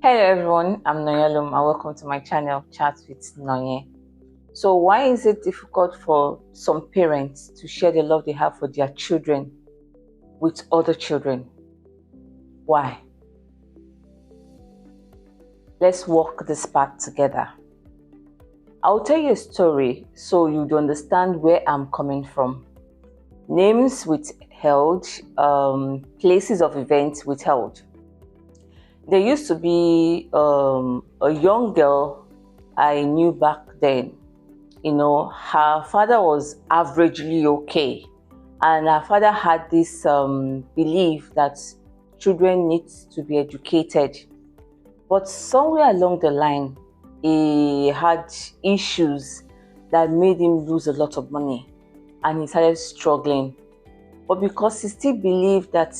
Hello everyone, I'm Noyalum and welcome to my channel Chat with Noye. So why is it difficult for some parents to share the love they have for their children with other children? Why? Let's walk this path together. I'll tell you a story so you'd understand where I'm coming from. Names withheld, places of events withheld. There used to be a young girl I knew back then. Her father was averagely okay, and her father had this belief that children need to be educated. But somewhere along the line, he had issues that made him lose a lot of money, and he started struggling. But because he still believed that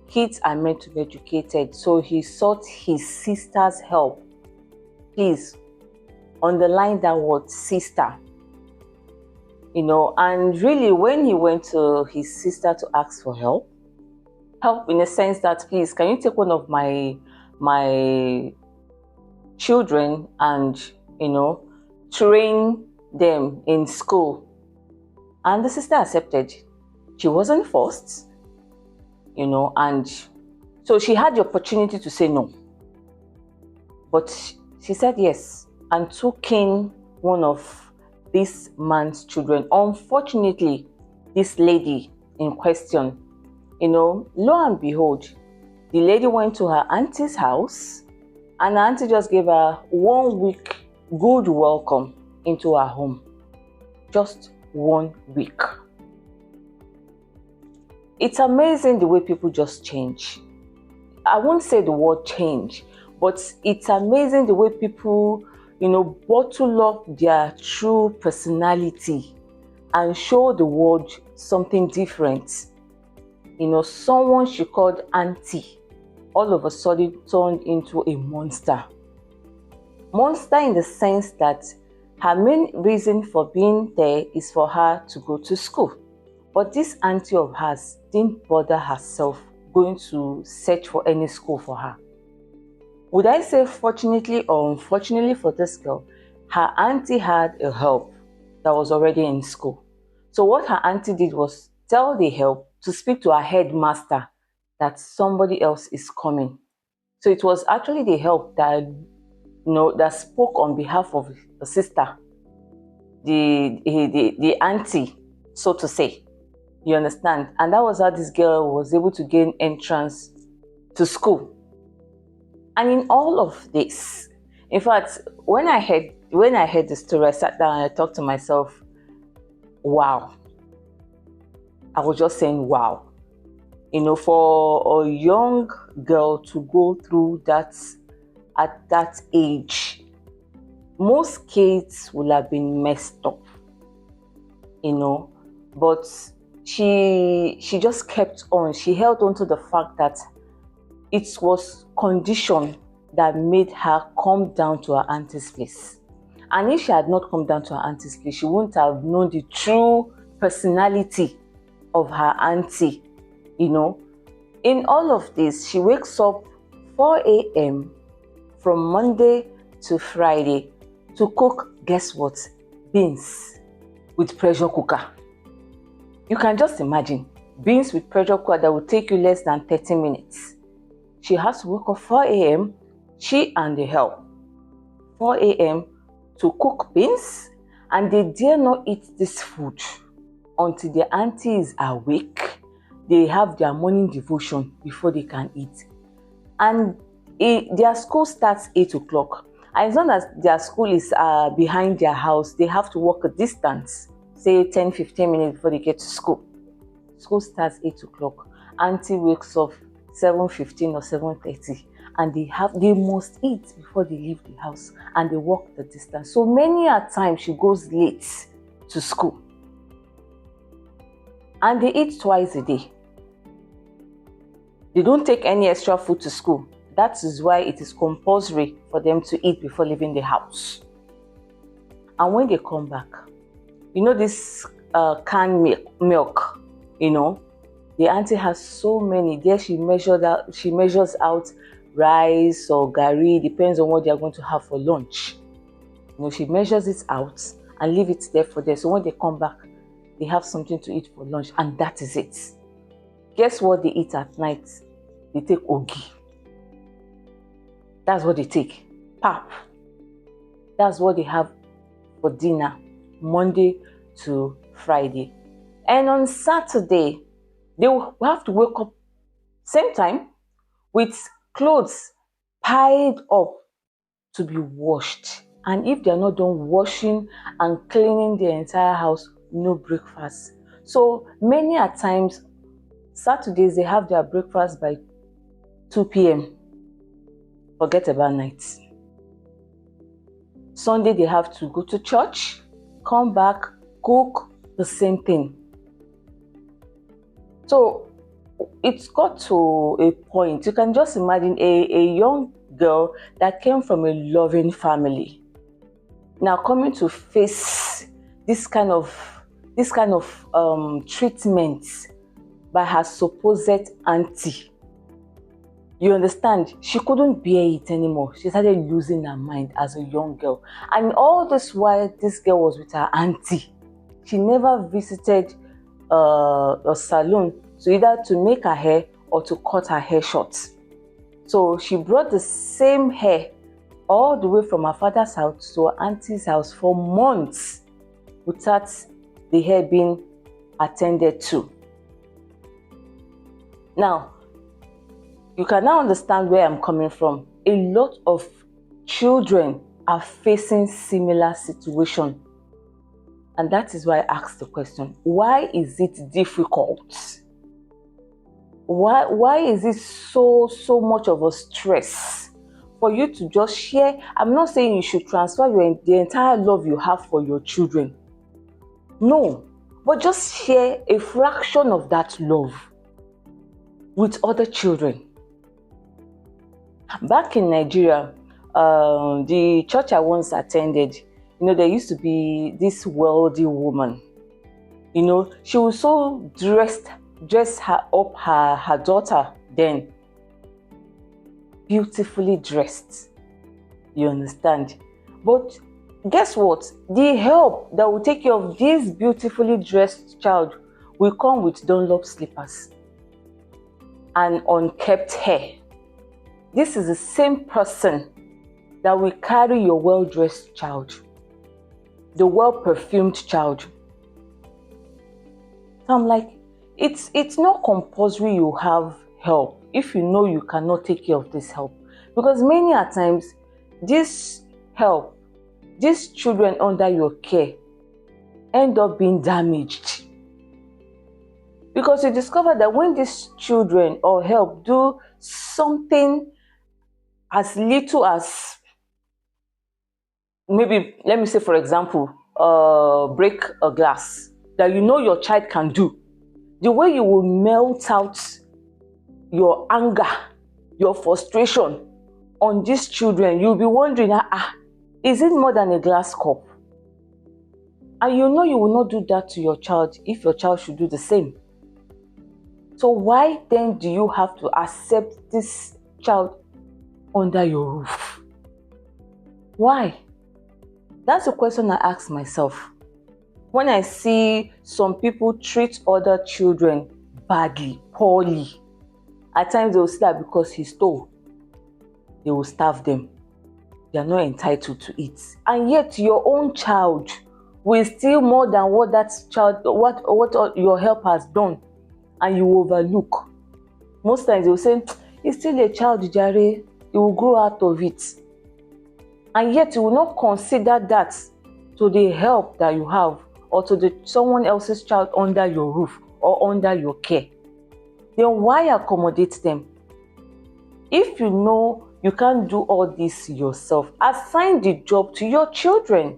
kids are meant to be educated, so he sought his sister's help. Please underline that word, sister. And really when he went to his sister to ask for help in the sense that, please, can you take one of my children and train them in school? And the sister accepted. She wasn't forced, and so she had the opportunity to say no, but she said yes and took in one of this man's children. Unfortunately, this lady in question, lo and behold, the lady went to her auntie's house, and her auntie just gave her 1 week good welcome into her home. Just 1 week. It's amazing the way people just change. I won't say the word change, but it's amazing the way people bottle up their true personality and show the world something different. Someone she called auntie all of a sudden turned into a monster. Monster in the sense that her main reason for being there is for her to go to school. But this auntie of hers didn't bother herself going to search for any school for her. Would I say fortunately or unfortunately for this girl, her auntie had a help that was already in school. So what her auntie did was tell the help to speak to her headmaster that somebody else is coming. So it was actually the help that that spoke on behalf of the sister, the auntie, so to say. You understand? And that was how this girl was able to gain entrance to school. And in all of this, in fact, when I heard the story, I sat down and I talked to myself, wow. I was just saying, wow. For a young girl to go through that at that age, most kids would have been messed up, but she just kept on. She held on to the fact that it was condition that made her come down to her auntie's place. And if she had not come down to her auntie's place, she wouldn't have known the true personality of her auntie. In all of this, she wakes up 4 a.m. from Monday to Friday to cook, guess what? Beans with pressure cooker. You can just imagine, beans with pressure cooker that will take you less than 30 minutes. She has to wake up 4 a.m., she and the help, 4 a.m. to cook beans, and they dare not eat this food until their auntie is awake. They have their morning devotion before they can eat. And their school starts 8 o'clock. And as long as their school is behind their house, they have to walk a distance, say 10-15 minutes before they get to school. School starts 8 o'clock. Auntie wakes up 7:15 or 7:30, and they must eat before they leave the house, and they walk the distance. So many a time she goes late to school. And they eat twice a day. They don't take any extra food to school. That is why it is compulsory for them to eat before leaving the house. And when they come back, this canned milk, the auntie has so many. There she measures out rice or gari, depends on what they are going to have for lunch. She measures it out and leave it there for them. So when they come back, they have something to eat for lunch, and that is it. Guess what they eat at night? They take ogi. That's what they take. Pap. That's what they have for dinner, Monday to Friday. And on Saturday, they will have to wake up same time with clothes piled up to be washed. And if they are not done washing and cleaning the entire house, no breakfast. So many a times, Saturdays, they have their breakfast by 2 p.m. Forget about nights. Sunday, they have to go to church, come back, cook, the same thing. So it's got to a point. You can just imagine a young girl that came from a loving family, now coming to face this kind of treatment by her supposed auntie. You understand? She couldn't bear it anymore. She started losing her mind as a young girl. And all this while this girl was with her auntie, she never visited a salon to either to make her hair or to cut her hair short. So she brought the same hair all the way from her father's house to her auntie's house for months without the hair being attended to. Now, you can now understand where I'm coming from. A lot of children are facing similar situations. And that is why I asked the question, why is it difficult? Why is it so much of a stress for you to just share? I'm not saying you should transfer the entire love you have for your children. No, but just share a fraction of that love with other children. Back in Nigeria, the church I once attended, there used to be this wealthy woman. She was so dress her daughter then, beautifully dressed. You understand? But guess what? The help that will take care of this beautifully dressed child will come with Dunlop slippers and unkept hair. This is the same person that will carry your well-dressed child, the well-perfumed child. So I'm like, it's not compulsory you have help if you know you cannot take care of this help. Because many a times, this help, these children under your care end up being damaged. Because you discover that when these children or help do something as little as, maybe, let me say for example, break a glass, that your child can do, the way you will melt out your anger, your frustration on these children, you'll be wondering, is it more than a glass cup? And you will not do that to your child if your child should do the same. So why then do you have to accept this child under your roof? Why? That's the question I ask myself. When I see some people treat other children badly, poorly, at times they will say that because he stole, they will starve them. They are not entitled to eat. And yet your own child will steal more than what that child, what your help has done, and you overlook. Most times they will say, he's still a child, Jare, he will grow out of it. And yet you will not consider that to the help that you have, or to someone else's child under your roof or under your care. Then why accommodate them? If you know you can't do all this yourself, assign the job to your children.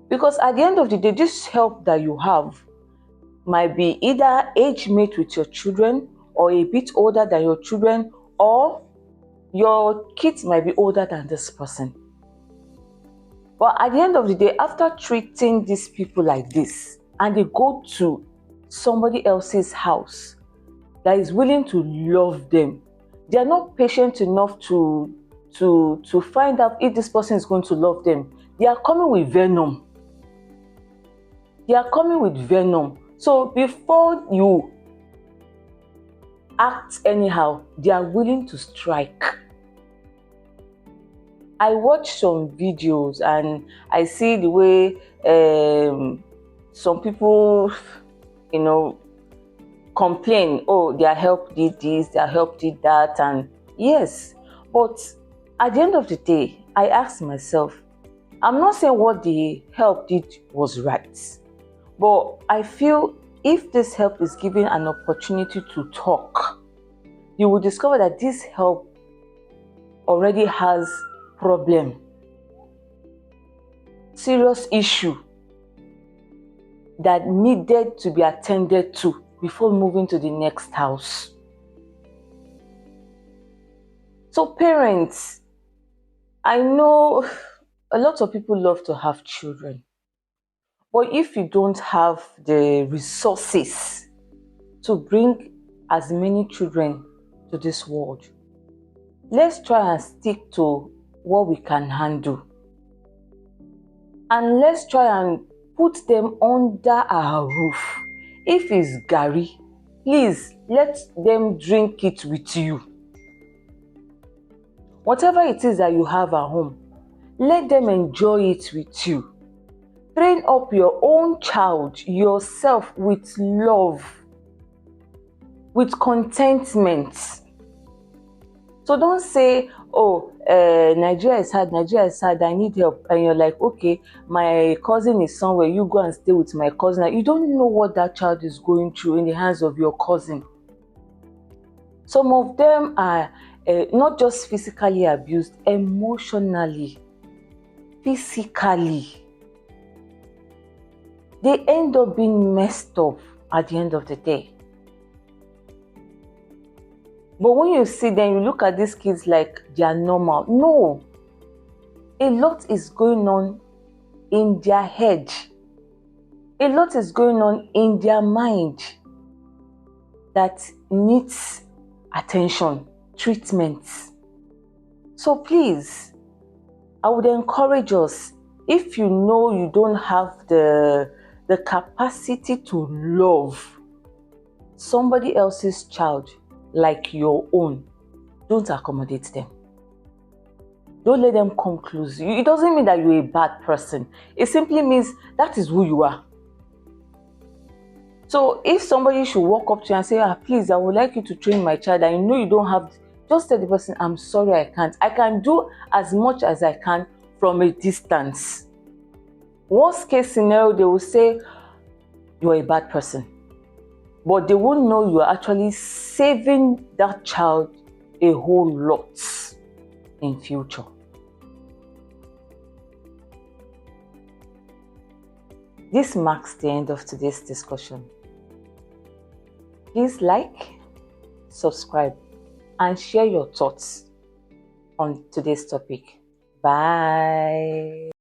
Because at the end of the day, this help that you have might be either age mate with your children, or a bit older than your children, or your kids might be older than this person. But at the end of the day, after treating these people like this, and they go to somebody else's house that is willing to love them, They are not patient enough to find out if this person is going to love them. They are coming with venom. They are coming with venom. So before you act anyhow, they are willing to strike. I watch some videos and I see the way some people, complain, oh, their help did this, their help did that, and yes, but at the end of the day, I ask myself, I'm not saying what the help did was right, but I feel if this help is given an opportunity to talk, you will discover that this help already has problem, serious issue that needed to be attended to before moving to the next house. So parents, I know a lot of people love to have children, but if you don't have the resources to bring as many children to this world, let's try and stick to what we can handle. And let's try and put them under our roof. If it's Gary, please let them drink it with you. Whatever it is that you have at home, let them enjoy it with you. Train up your own child, yourself, with love, with contentment. So don't say, oh, Nigeria is hard, I need help. And you're like, okay, my cousin is somewhere, you go and stay with my cousin. You don't know what that child is going through in the hands of your cousin. Some of them are not just physically abused, emotionally, physically. They end up being messed up at the end of the day. But when you see them, you look at these kids like they are normal. No. A lot is going on in their head. A lot is going on in their mind that needs attention, treatment. So please, I would encourage us, if you know you don't have the capacity to love somebody else's child like your own, don't accommodate them. Don't let them come close. It doesn't mean that you're a bad person. It simply means that is who you are. So if somebody should walk up to you and say, please, I would like you to train my child, and you know you don't have, just tell the person, I'm sorry, I can't. I can do as much as I can from a distance. Worst case scenario, they will say, you're a bad person. But they won't know you are actually saving that child a whole lot in future. This marks the end of today's discussion. Please like, subscribe, and share your thoughts on today's topic. Bye.